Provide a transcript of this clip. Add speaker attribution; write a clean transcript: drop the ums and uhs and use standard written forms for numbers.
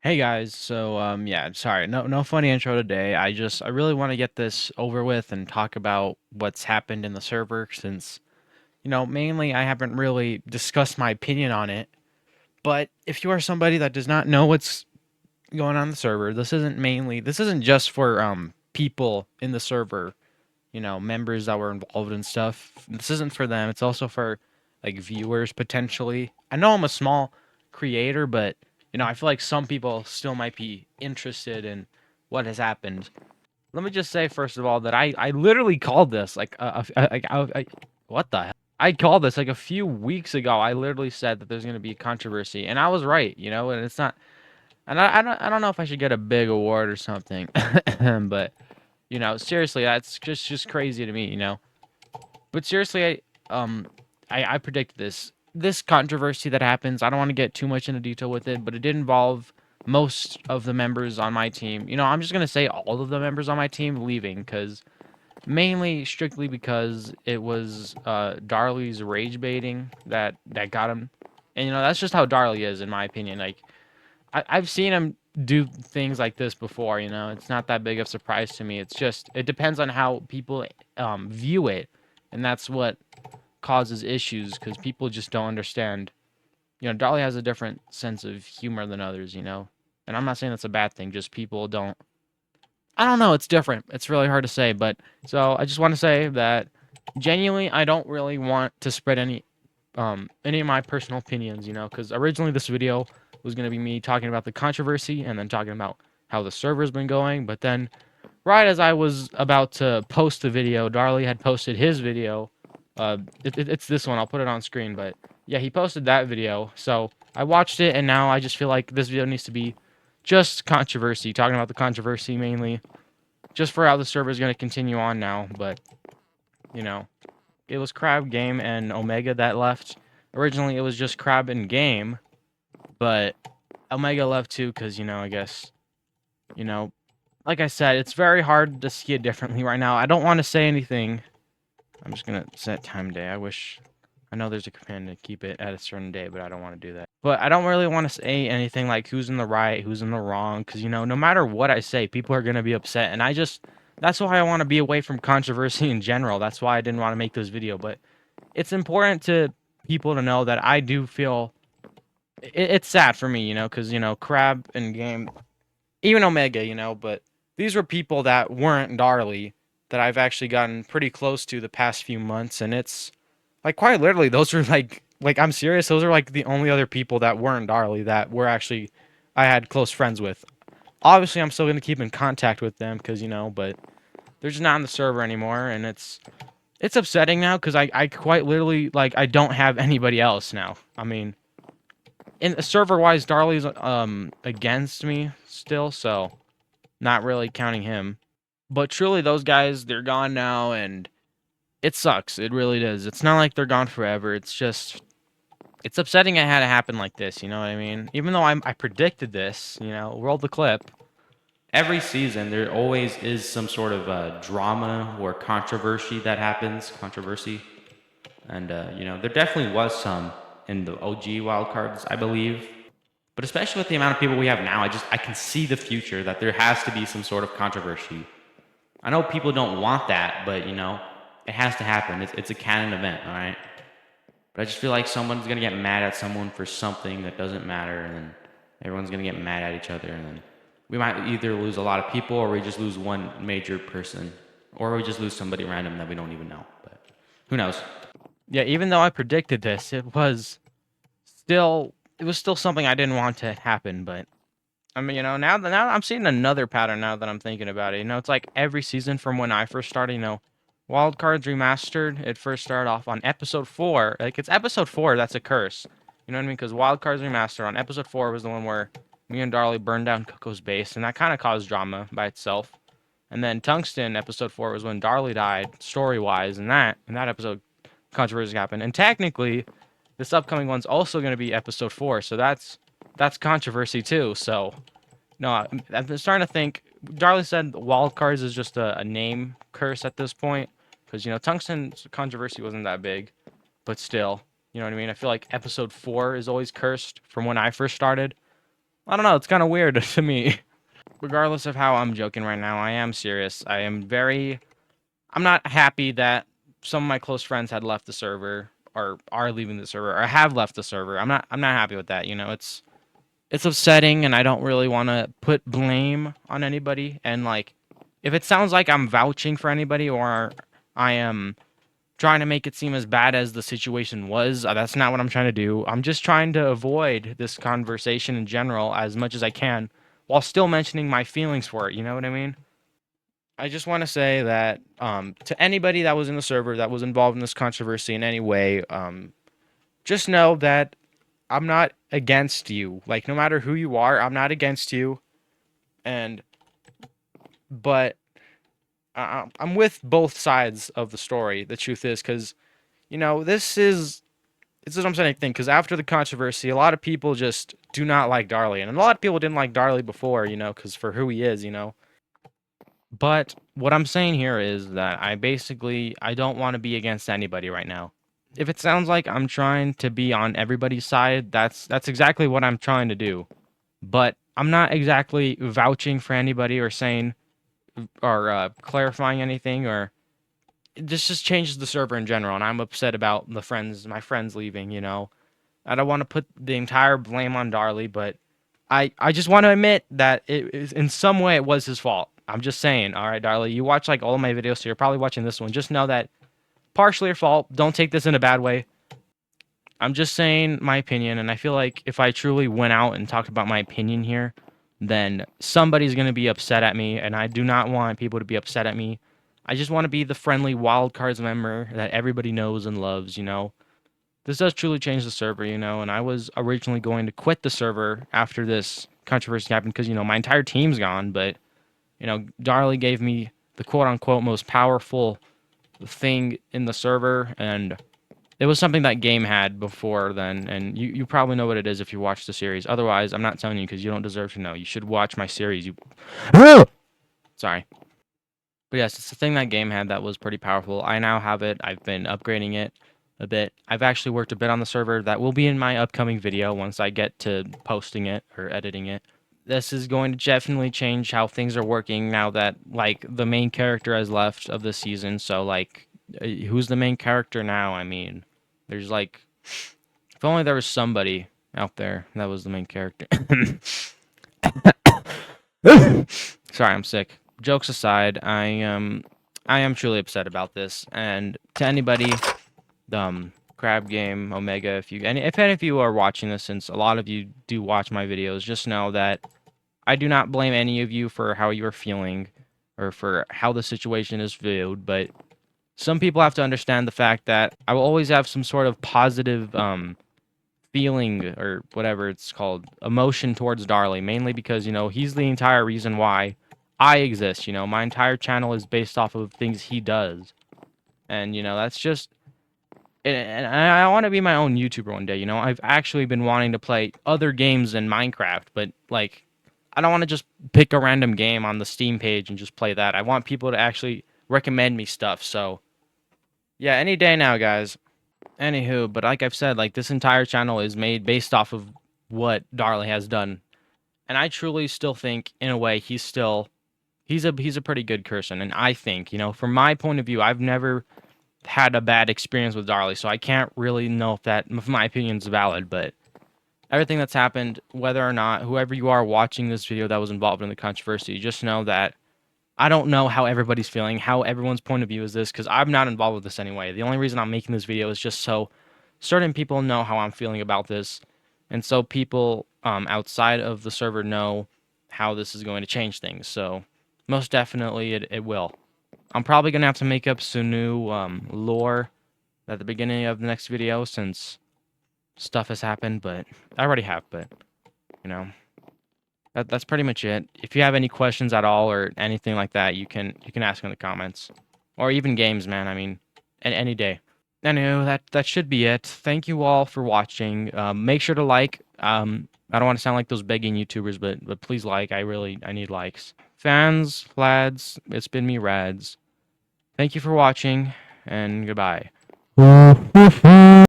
Speaker 1: Hey guys, yeah, sorry, no funny intro today. I really want to get this over with and talk about what's happened in the server since, mainly I haven't really discussed my opinion on it. But if you are somebody that does not know what's going on in the server, this isn't just for people in the server, members that were involved and stuff. This isn't for them. It's also for like viewers potentially. I know I'm a small creator, but I feel like some people still might be interested in what has happened. Let me just say first of all that I literally called this what the hell? I called this like a few weeks ago. I literally said that there's going to be a controversy, and I was right, and it's not. And I don't know if I should get a big award or something, but seriously, that's just crazy to me. But seriously, I predicted this controversy that happens. I don't want to get too much into detail with it, but it did involve most of the members on my team. I'm just gonna say all of the members on my team leaving because mainly strictly because it was Darley's rage baiting that got him. And that's just how Darley is, in my opinion. Like I've seen him do things like this before. It's not that big of a surprise to me. It's just it depends on how people view it, and that's what causes issues because people just don't understand. Dolly has a different sense of humor than others. And I'm not saying that's a bad thing. Just people don't. I don't know. It's different. It's really hard to say, but so I just want to say that genuinely, I don't really want to spread any of my personal opinions. Because originally this video was gonna be me talking about the controversy and then talking about how the server's been going, but then right as I was about to post the video, Darley had posted his video. It's this one. I'll put it on screen, but yeah, he posted that video. So I watched it, and now I just feel like this video needs to be just controversy, talking about the controversy mainly, just for how the server is going to continue on now. But you know, it was Crab, Game, and Omega that left. Originally, it was just Crab and Game, but Omega left too because I guess you know like I said, it's very hard to see it differently right now. I don't want to say anything. I'm just gonna set time day. I know there's a command to keep it at a certain day, but I don't want to do that. But I don't really want to say anything like who's in the right, who's in the wrong, because no matter what I say, people are gonna be upset, and that's why I want to be away from controversy in general. That's why I didn't want to make this video. But it's important to people to know that I do feel it's sad for me, because Crab and Game, even Omega, but these were people that weren't Darley that I've actually gotten pretty close to the past few months, and it's like quite literally those are like I'm serious, those are like the only other people that weren't Darley that were actually I had close friends with. Obviously, I'm still gonna keep in contact with them because but they're just not on the server anymore, and it's upsetting now because I quite literally like I don't have anybody else now. I mean, in server wise, Darley's against me still, so not really counting him. But truly, those guys, they're gone now, and it sucks. It really does. It's not like they're gone forever. It's just, it's upsetting it had to happen like this, you know what I mean? Even though I predicted this, roll the clip.
Speaker 2: Every season there always is some sort of drama or controversy that happens, and there definitely was some in the OG wildcards, I believe. But especially with the amount of people we have now, I can see the future that there has to be some sort of controversy. I know people don't want that, but it has to happen. It's a canon event, all right. But I just feel like someone's gonna get mad at someone for something that doesn't matter, and then everyone's gonna get mad at each other, and then we might either lose a lot of people, or we just lose one major person, or we just lose somebody random that we don't even know. But who knows?
Speaker 1: Yeah, even though I predicted this, it was still something I didn't want to happen, but I mean, now I'm seeing another pattern now that I'm thinking about it. It's like every season from when I first started, Wild Cards Remastered, it first started off on episode 4. Like, it's episode 4 that's a curse. You know what I mean? Because Wild Cards Remastered on episode 4 was the one where me and Darley burned down Coco's base, and that kind of caused drama by itself. And then Tungsten, episode 4, was when Darley died, story-wise, and that episode, controversy happened. And technically, this upcoming one's also going to be episode 4, so that's controversy too. So, no, I'm starting to think. Darley said wild cards is just a name curse at this point, because Tungsten's controversy wasn't that big, but still, you know what I mean. I feel like episode 4 is always cursed from when I first started. I don't know, it's kind of weird to me. Regardless of how I'm joking right now, I am serious. I'm not happy that some of my close friends had left the server or are leaving the server or have left the server. I'm not happy with that. It's upsetting and I don't really want to put blame on anybody and like if it sounds like I'm vouching for anybody or I am trying to make it seem as bad as the situation was, that's not what I'm trying to do. I'm just trying to avoid this conversation in general as much as I can while still mentioning my feelings for it, you know what I mean? I just want to say that to anybody that was in the server that was involved in this controversy in any way, just know that I'm not against you. Like, no matter who you are, I'm not against you. And, but I'm with both sides of the story. The truth is, because, this is what I'm saying, I think, because after the controversy, a lot of people just do not like Darley. And a lot of people didn't like Darley before, because for who he is. But what I'm saying here is that I don't want to be against anybody right now. If it sounds like I'm trying to be on everybody's side, that's exactly what I'm trying to do. But I'm not exactly vouching for anybody or saying or clarifying anything or this just changes the server in general and I'm upset about my friends leaving. I don't want to put the entire blame on Darley, but I just want to admit that in some way it was his fault. I'm just saying, all right, Darley, you watch like all of my videos, so you're probably watching this one. Just know that partially your fault. Don't take this in a bad way. I'm just saying my opinion, and I feel like if I truly went out and talked about my opinion here, then somebody's gonna be upset at me, and I do not want people to be upset at me. I just want to be the friendly WildCards member that everybody knows and loves. This does truly change the server, and I was originally going to quit the server after this controversy happened because, my entire team's gone, but, Darley gave me the quote unquote most powerful thing in the server, and it was something that game had before then, and you probably know what it is if you watch the series. Otherwise, I'm not telling you because you don't deserve to know. You should watch my series. Sorry. But yes, it's the thing that game had that was pretty powerful. I now have it. I've been upgrading it a bit. I've actually worked a bit on the server. That will be in my upcoming video once I get to posting it or editing it. This is going to definitely change how things are working now that like the main character has left of the season. So like, who's the main character now? I mean, there's like, if only there was somebody out there that was the main character. Sorry, I'm sick. Jokes aside, I am truly upset about this. And to anybody, Crab Game, Omega, if any of you are watching this, since a lot of you do watch my videos, just know that I do not blame any of you for how you're feeling or for how the situation is viewed, but some people have to understand the fact that I will always have some sort of positive feeling or whatever it's called, emotion towards Darley, mainly because, he's the entire reason why I exist. My entire channel is based off of things he does. And, that's just. And I want to be my own YouTuber one day. I've actually been wanting to play other games than Minecraft, but, like, I don't want to just pick a random game on the Steam page and just play that. I want people to actually recommend me stuff. So, yeah, any day now, guys. Anywho, but like I've said, like this entire channel is made based off of what Darley has done. And I truly still think in a way he's a pretty good person. And I think, from my point of view, I've never had a bad experience with Darley, so I can't really know if my opinion's valid, but everything that's happened, whether or not whoever you are watching this video that was involved in the controversy, just know that I don't know how everybody's feeling, how everyone's point of view is this, because I'm not involved with this anyway. The only reason I'm making this video is just so certain people know how I'm feeling about this, and so people outside of the server know how this is going to change things. So most definitely it will. I'm probably going to have to make up some new lore at the beginning of the next video since stuff has happened, but I already have, but, you know. That's pretty much it. If you have any questions at all or anything like that, you can ask in the comments, or even games, man. I mean, any day. Anyway, that should be it. Thank you all for watching. Make sure to like. I don't want to sound like those begging YouTubers, but please like. I need likes. Fans, lads, it's been me, Rads. Thank you for watching, and goodbye.